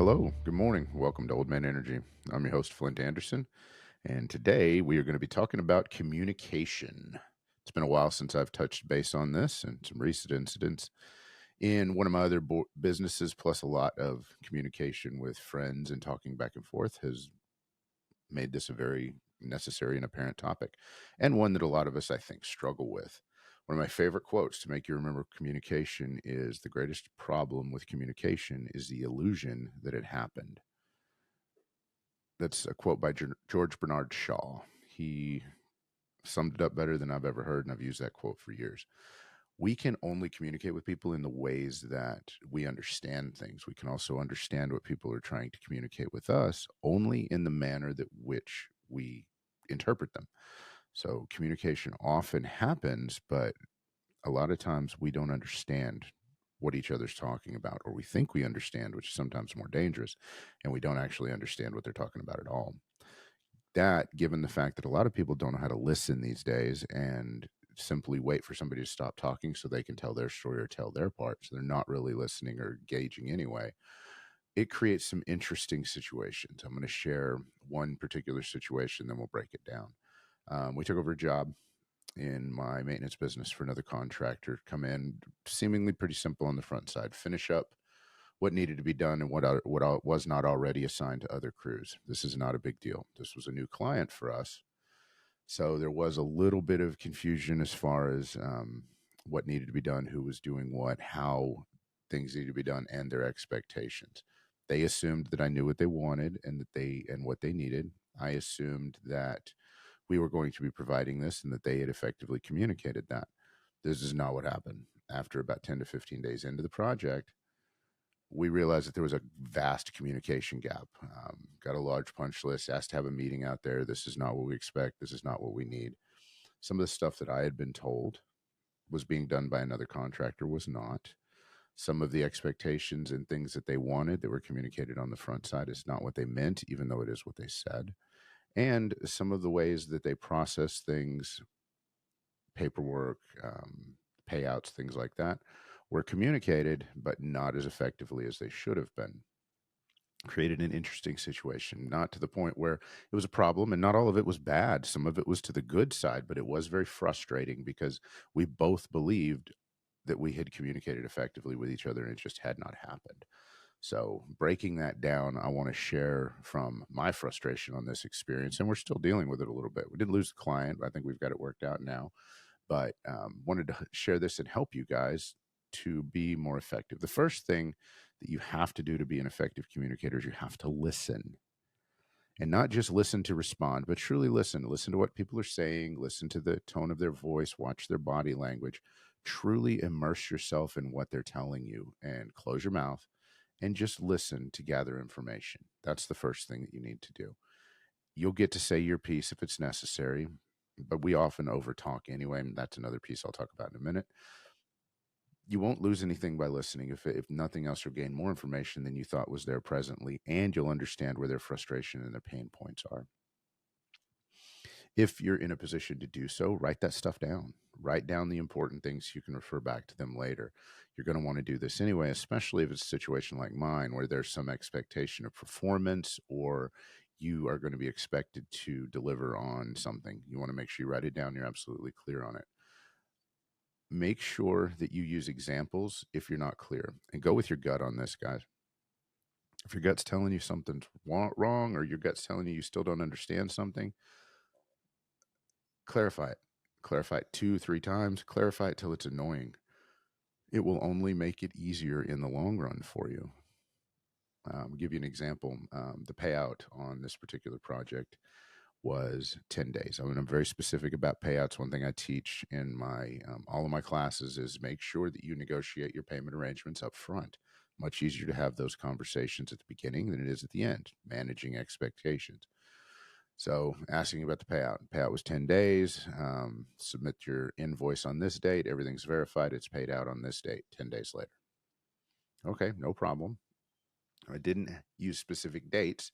Hello, good morning. Welcome to Old Man Energy. I'm your host, Flint Anderson, and today we are going to be talking about communication. It's been a while since I've touched base on this and some recent incidents in one of my other businesses, plus a lot of communication with friends and talking back and forth has made this a very necessary and apparent topic, and one that a lot of us, I think, struggle with. One of my favorite quotes to make you remember communication is the greatest problem with communication is the illusion that it happened. That's a quote by George Bernard Shaw. He summed it up better than I've ever heard, and I've used that quote for years. We can only communicate with people in the ways that we understand things. We can also understand what people are trying to communicate with us only in the manner that which we interpret them. So communication often happens, but a lot of times we don't understand what each other's talking about, or we think we understand, which is sometimes more dangerous, and we don't actually understand what they're talking about at all. That, given the fact that a lot of people don't know how to listen these days and simply wait for somebody to stop talking so they can tell their story or tell their part, so they're not really listening or gauging anyway, it creates some interesting situations. I'm going to share one particular situation, then we'll break it down. We took over a job in my maintenance business for another contractor, come in seemingly pretty simple on the front side, finish up what needed to be done and what was not already assigned to other crews. This is not a big deal. This was a new client for us, so there was a little bit of confusion as far as what needed to be done, who was doing what, how things needed to be done, and their expectations. They assumed that I knew what they wanted and what they needed. I assumed that we were going to be providing this and that they had effectively communicated that. This is not what happened. After about 10 to 15 days into the project, we realized that there was a vast communication gap. Got a large punch list, asked to have a meeting out there. This is not what we expect. This is not what we need. Some of the stuff that I had been told was being done by another contractor was not. Some of the expectations and things that they wanted that were communicated on the front side is not what they meant, even though it is what they said. And some of the ways that they process things, paperwork, payouts, things like that, were communicated, but not as effectively as they should have been. Created an interesting situation, not to the point where it was a problem, and not all of it was bad. Some of it was to the good side, but it was very frustrating because we both believed that we had communicated effectively with each other and it just had not happened. So, breaking that down, I want to share from my frustration on this experience, and we're still dealing with it a little bit. We didn't lose the client, but I think we've got it worked out now. But wanted to share this and help you guys to be more effective. The first thing that you have to do to be an effective communicator is you have to listen, and not just listen to respond, but truly listen. Listen to what people are saying, listen to the tone of their voice, watch their body language, truly immerse yourself in what they're telling you, and close your mouth and just listen to gather information. That's the first thing that you need to do. You'll get to say your piece if it's necessary, but we often overtalk anyway. And that's another piece I'll talk about in a minute. You won't lose anything by listening. If nothing else, you'll gain more information than you thought was there presently, and you'll understand where their frustration and their pain points are. If you're in a position to do so, write that stuff down. Write down the important things so you can refer back to them later. You're going to want to do this anyway, especially if it's a situation like mine where there's some expectation of performance, or you are going to be expected to deliver on something. You want to make sure you write it down. You're absolutely clear on it. Make sure that you use examples if you're not clear, and go with your gut on this, guys. If your gut's telling you something's wrong, or your gut's telling you still don't understand something, clarify it. Clarify it 2, 3 times. Clarify it till it's annoying. It will only make it easier in the long run for you. I'll give you an example. The payout on this particular project was 10 days. I mean, I'm very specific about payouts. One thing I teach in my all of my classes is make sure that you negotiate your payment arrangements up front. Much easier to have those conversations at the beginning than it is at the end, managing expectations. So asking about the payout. Payout was 10 days. Submit your invoice on this date. Everything's verified. It's paid out on this date, 10 days later. Okay, no problem. I didn't use specific dates.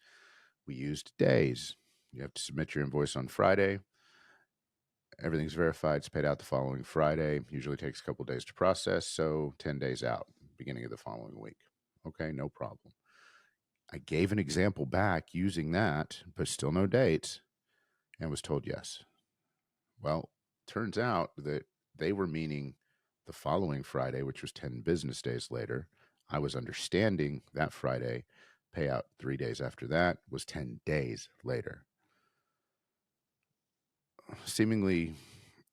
We used days. You have to submit your invoice on Friday. Everything's verified. It's paid out the following Friday. Usually takes a couple days to process. So 10 days out, beginning of the following week. Okay, no problem. I gave an example back using that, but still no dates, and was told yes. Well, turns out that they were meaning the following Friday, which was 10 business days later. I was understanding that Friday, payout 3 days after that was 10 days later. Seemingly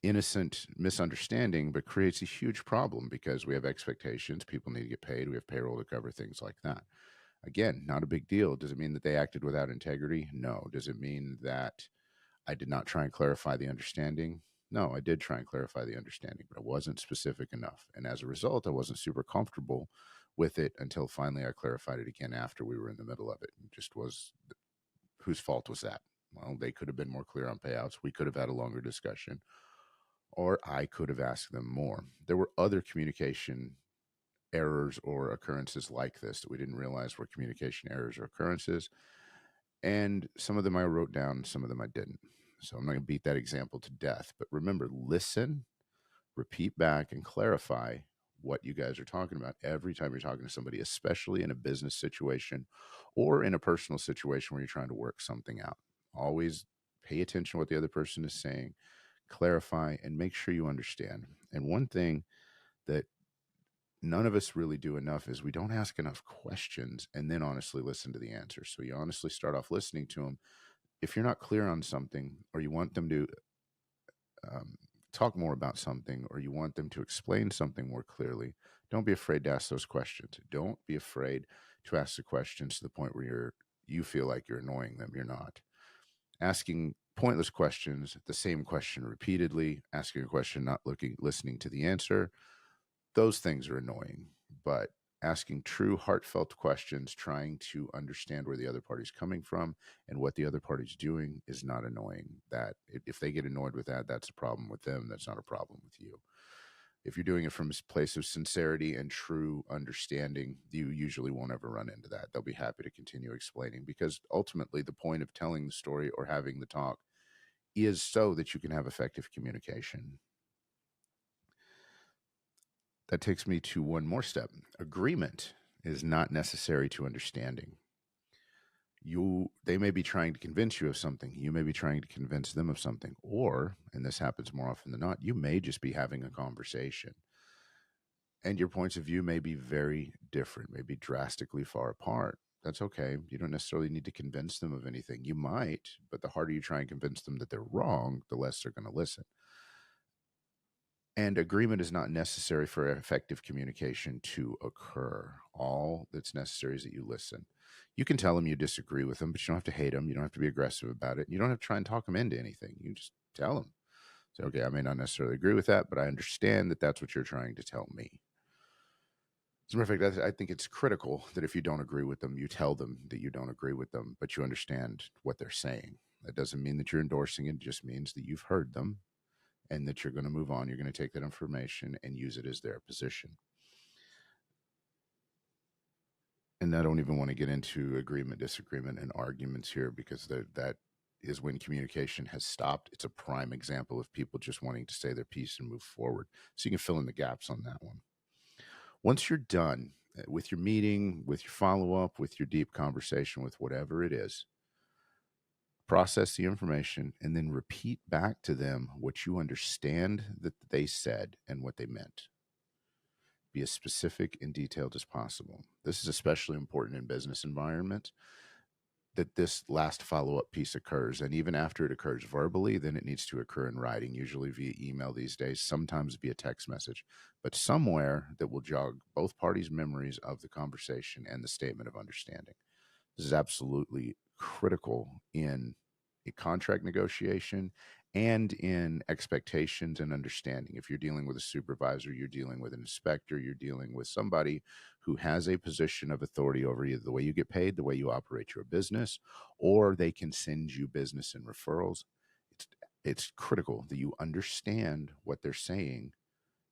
innocent misunderstanding, but creates a huge problem because we have expectations. People need to get paid. We have payroll to cover things like that. Again, not a big deal. Does it mean that they acted without integrity? No. Does it mean that I did not try and clarify the understanding? No, I did try and clarify the understanding, but it wasn't specific enough. And as a result, I wasn't super comfortable with it until finally I clarified it again after we were in the middle of it. It just was, whose fault was that? Well, they could have been more clear on payouts. We could have had a longer discussion, or I could have asked them more. There were other communication errors or occurrences like this that we didn't realize were communication errors or occurrences. And some of them I wrote down, some of them I didn't. So I'm not going to beat that example to death. But remember, listen, repeat back, and clarify what you guys are talking about every time you're talking to somebody, especially in a business situation or in a personal situation where you're trying to work something out. Always pay attention to what the other person is saying, clarify, and make sure you understand. And one thing that none of us really do enough is we don't ask enough questions and then honestly listen to the answer. So you honestly start off listening to them. If you're not clear on something, or you want them to um, talk more about something, or you want them to explain something more clearly, don't be afraid to ask those questions. Don't be afraid to ask the questions to the point where you feel like you're annoying them. You're not. Asking pointless questions, the same question repeatedly, asking a question, not listening to the answer, those things are annoying. But asking true heartfelt questions, trying to understand where the other party's coming from and what the other party's doing, is not annoying. That if they get annoyed with that, that's a problem with them. That's not a problem with you. If you're doing it from a place of sincerity and true understanding, you usually won't ever run into that. They'll be happy to continue explaining, because ultimately the point of telling the story or having the talk is so that you can have effective communication. That takes me to one more step. Agreement is not necessary to understanding. They may be trying to convince you of something. You may be trying to convince them of something. Or, and this happens more often than not, you may just be having a conversation. And your points of view may be very different, may be drastically far apart. That's okay. You don't necessarily need to convince them of anything. You might, but the harder you try and convince them that they're wrong, the less they're going to listen. And agreement is not necessary for effective communication to occur. All that's necessary is that you listen. You can tell them you disagree with them, but you don't have to hate them. You don't have to be aggressive about it. You don't have to try and talk them into anything. You just tell them. Say, okay, I may not necessarily agree with that, but I understand that that's what you're trying to tell me. As a matter of fact, I think it's critical that if you don't agree with them, you tell them that you don't agree with them, but you understand what they're saying. That doesn't mean that you're endorsing it. It just means that you've heard them and that you're going to move on. You're going to take that information and use it as their position. And I don't even want to get into agreement, disagreement, and arguments here, because that is when communication has stopped. It's a prime example of people just wanting to say their piece and move forward. So you can fill in the gaps on that one. Once you're done with your meeting, with your follow up, with your deep conversation, with whatever it is, process the information and then repeat back to them what you understand that they said and what they meant. Be as specific and detailed as possible. This is especially important in business environments, that this last follow-up piece occurs. And even after it occurs verbally, then it needs to occur in writing, usually via email these days, sometimes via text message, but somewhere that will jog both parties' memories of the conversation and the statement of understanding. This is absolutely critical in a contract negotiation and in expectations and understanding. If you're dealing with a supervisor, you're dealing with an inspector, you're dealing with somebody who has a position of authority over you, the way you get paid, the way you operate your business, or they can send you business and referrals. It's, it's critical that you understand what they're saying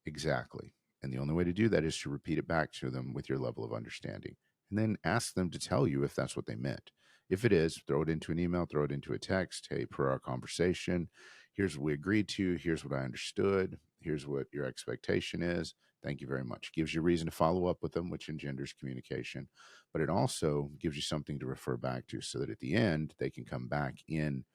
exactly. And the only way to do that is to repeat it back to them with your level of understanding. And then ask them to tell you if that's what they meant. If it is, throw it into an email, throw it into a text. Hey, per our conversation, here's what we agreed to. Here's what I understood. Here's what your expectation is. Thank you very much. Gives you a reason to follow up with them, which engenders communication, but it also gives you something to refer back to so that at the end they can come back in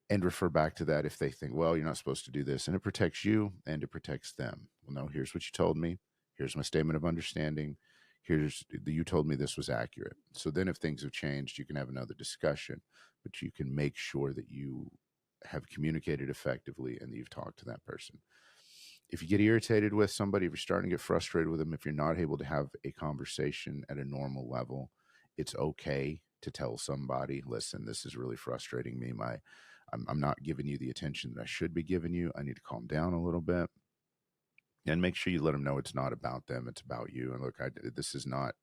and refer back to that if they think, well, you're not supposed to do this. And it protects you and it protects them. Well, no, here's what you told me. Here's my statement of understanding. You told me this was accurate. So then if things have changed, you can have another discussion, but you can make sure that you have communicated effectively and that you've talked to that person. If you get irritated with somebody, if you're starting to get frustrated with them, if you're not able to have a conversation at a normal level, it's okay to tell somebody, listen, this is really frustrating me. I'm not giving you the attention that I should be giving you. I need to calm down a little bit, and make sure you let them know it's not about them. It's about you. And look, this is not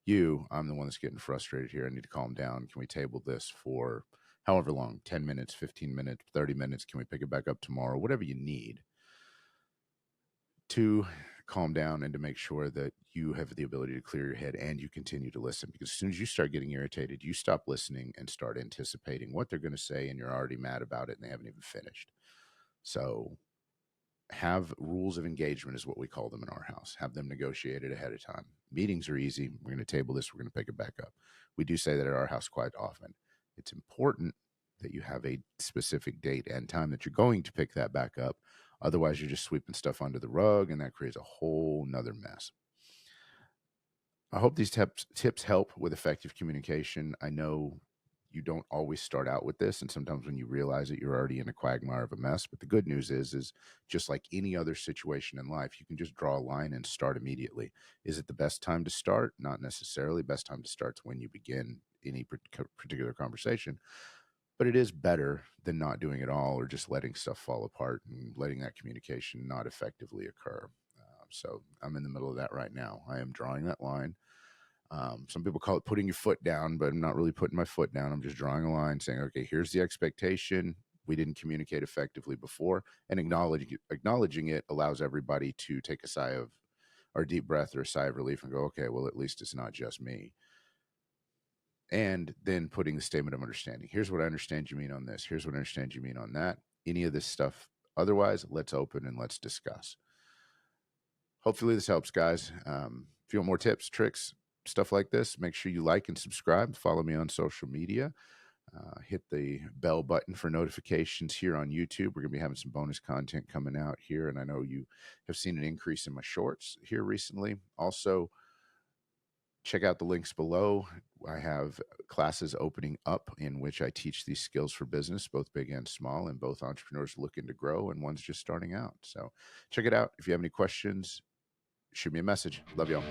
you. I'm the one that's getting frustrated here. I need to calm down. Can we table this for however long, 10 minutes, 15 minutes, 30 minutes? Can we pick it back up tomorrow? Whatever you need to calm down and to make sure that you have the ability to clear your head and you continue to listen. Because as soon as you start getting irritated, you stop listening and start anticipating what they're going to say, and you're already mad about it and they haven't even finished. So have rules of engagement is what we call them in our house. Have them negotiated ahead of time. Meetings are easy. We're going to table this. We're going to pick it back up. We do say that at our house quite often. It's important that you have a specific date and time that you're going to pick that back up. Otherwise, you're just sweeping stuff under the rug, and that creates a whole nother mess. I hope these tips help with effective communication. I know you don't always start out with this, and sometimes when you realize it, you're already in a quagmire of a mess. But the good news is just like any other situation in life, you can just draw a line and start immediately. Is it the best time to start? Not necessarily. Best time to start is when you begin any particular conversation. But it is better than not doing it all or just letting stuff fall apart and letting that communication not effectively occur. So I'm in the middle of that right now. I am drawing that line. Some people call it putting your foot down, but I'm not really putting my foot down. I'm just drawing a line saying, okay, here's the expectation. We didn't communicate effectively before, and acknowledging it allows everybody to take a sigh of or a deep breath or a sigh of relief and go, okay, well, at least it's not just me. And then putting the statement of understanding. Here's what I understand you mean on this. Here's what I understand you mean on that. Any of this stuff. Otherwise, let's open and let's discuss. Hopefully this helps, guys. If you want more tips, tricks, stuff like this, make sure you like and subscribe. Follow me on social media. Hit the bell button for notifications here on YouTube. We're going to be having some bonus content coming out here. And I know you have seen an increase in my shorts here recently. Also, check out the links below. I have classes opening up in which I teach these skills for business, both big and small, and both entrepreneurs looking to grow and one's just starting out. So check it out. If you have any questions, shoot me a message. Love y'all.